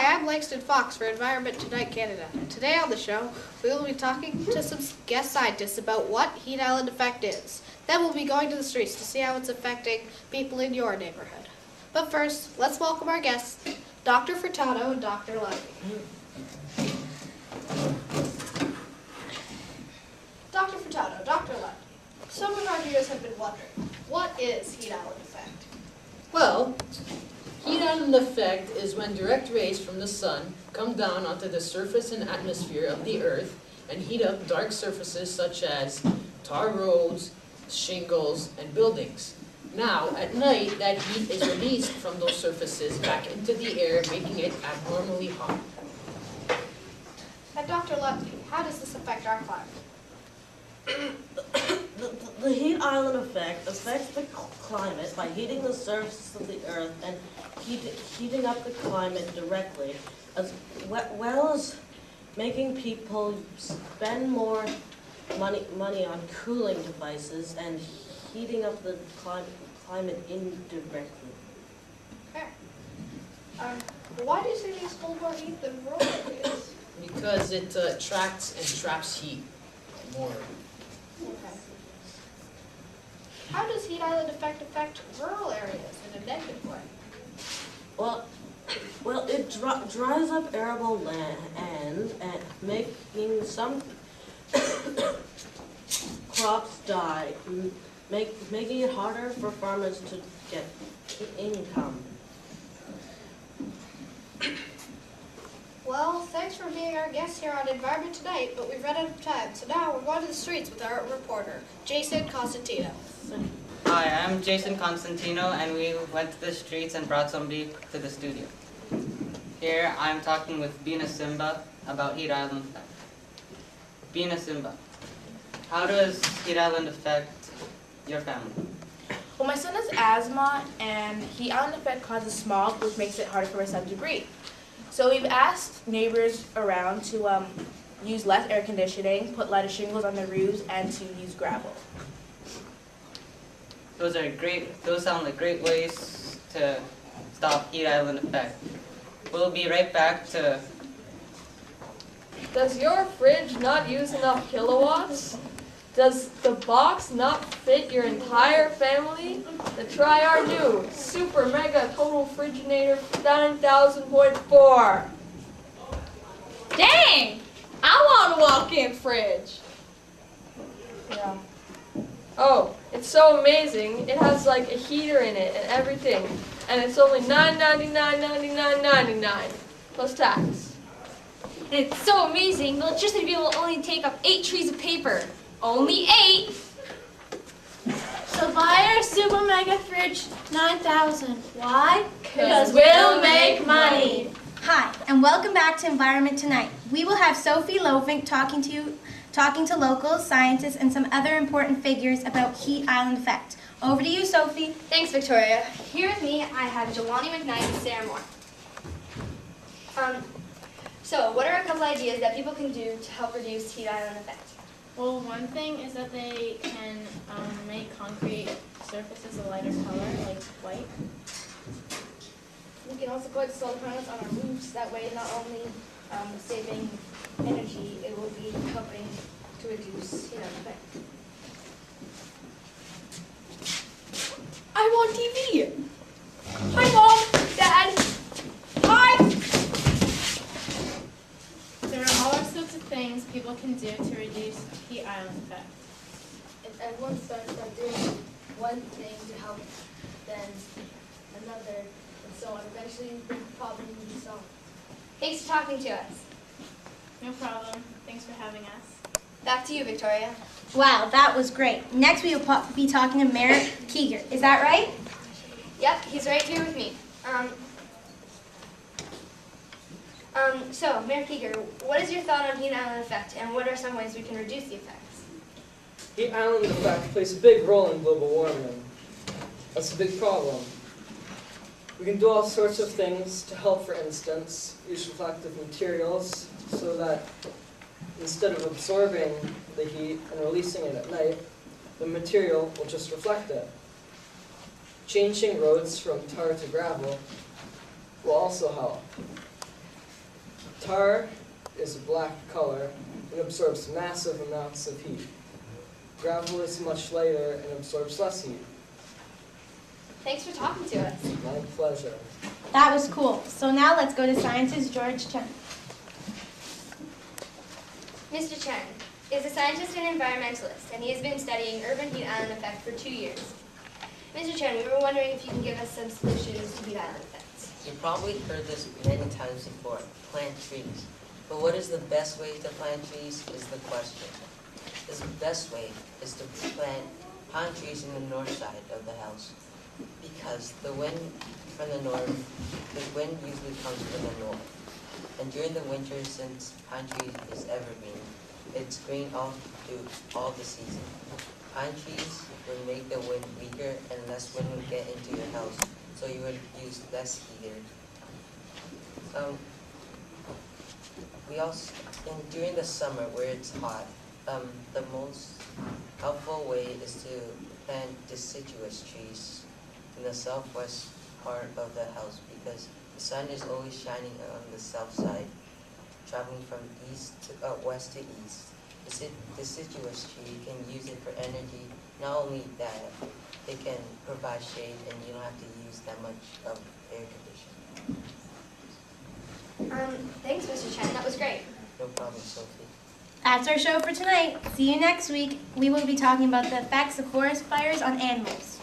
I'm Langston Fox for Environment Tonight Canada. Today on the show, we will be talking to some guest scientists about what heat island effect is. Then we'll be going to the streets to see how it's affecting people in your neighborhood. But first, let's welcome our guests, Dr. Furtado and Dr. Levy. Dr. Furtado, Dr. Levy, some of our viewers have been wondering, what is heat island effect? Well, heat island effect is when direct rays from the sun come down onto the surface and atmosphere of the Earth and heat up dark surfaces such as tar roads, shingles, and buildings. Now, at night, that heat is released from those surfaces back into the air, making it abnormally hot. And Dr. Levy, how does this affect our climate? The heat island effect affects the climate by heating the surface of the Earth and heating up the climate directly, as well as making people spend more money on cooling devices and heating up the climate indirectly. Okay. Why do cities hold more heat than rural areas? Because it attracts and traps heat more. Okay. How does heat island effect affect rural areas in a negative way? Well, it dries up arable land and making some crops die, making it harder for farmers to get income. Well, thanks for being our guest here on Environment Tonight, but we've run out of time, so now we're going to the streets with our reporter, Jason Constantino. Hi, I'm Jason Constantino, and we went to the streets and brought somebody to the studio. Here, I'm talking with Bina Simba about heat island effect. Bina Simba, how does heat island affect your family? Well, my son has asthma, and heat island effect causes smog, which makes it harder for my son to breathe. So we've asked neighbors around to use less air conditioning, put lighter shingles on their roofs, and to use gravel. Those sound like great ways to stop heat island effect. We'll be right back to... Does your fridge not use enough kilowatts? Does the box not fit your entire family? Then try our new Super Mega Total Friginator 9000.4. Dang! I want a walk-in fridge. Yeah. Oh, it's so amazing. It has like a heater in it and everything. And it's only $9.99.99.99 plus tax. And it's so amazing, the electricity bill will only take up 8 trees of paper. Only 8! So buy our Super Mega Fridge 9000. Why? Because we'll make money. Hi, and welcome back to Environment Tonight. We will have Sophie Lovink talking to locals, scientists, and some other important figures about heat island effect. Over to you, Sophie. Thanks, Victoria. Here with me, I have Jelani McKnight and Sarah Moore. So, what are a couple ideas that people can do to help reduce heat island effect? Well, one thing is that they can make concrete surfaces a lighter color, like white. We can also put solar panels on our roofs. That way, not only saving energy, it will be helping to reduce heat island effect. I want TV! Hi, Mom! Dad! Hi! There are all sorts of things people can do to reduce heat island effect. If everyone starts by doing one thing to help, then another, and so on. Eventually, the problem will be solved. Thanks for talking to us. No problem. Thanks for having us. Back to you, Victoria. Wow, that was great. Next, we will be talking to Mayor Keeger. Is that right? Yep, he's right here with me. So, Mayor Keeger, what is your thought on heat island effect, and what are some ways we can reduce the effects? Heat island effect plays a big role in global warming. That's a big problem. We can do all sorts of things to help. For instance, use reflective materials so that instead of absorbing the heat and releasing it at night, the material will just reflect it. Changing roads from tar to gravel will also help. Tar is a black color and absorbs massive amounts of heat. Gravel is much lighter and absorbs less heat. Thanks for talking to us. My pleasure. That was cool. So now let's go to Science's George Chen. Mr. Chen is a scientist and environmentalist, and he has been studying urban heat island effect for 2 years. Mr. Chen, we were wondering if you can give us some solutions to heat island effects. You've probably heard this many times before, plant trees. But what is the best way to plant trees is the question. The best way is to plant pine trees in the north side of the house, because the wind from the north, the wind usually comes from the north. And during the winter, since pine tree is evergreen, it's green all through all the season. Pine trees would make the wind weaker and less wind would get into your house, so you would use less heater. We also, during the summer where it's hot, the most helpful way is to plant deciduous trees in the southwest part of the house, because the sun is always shining on the south side, traveling from west to east. The deciduous tree, you can use it for energy. Not only that, it can provide shade and you don't have to use that much of air conditioning. Thanks, Mr. Chen. That was great. No problem, Sophie. That's our show for tonight. See you next week. We will be talking about the effects of forest fires on animals.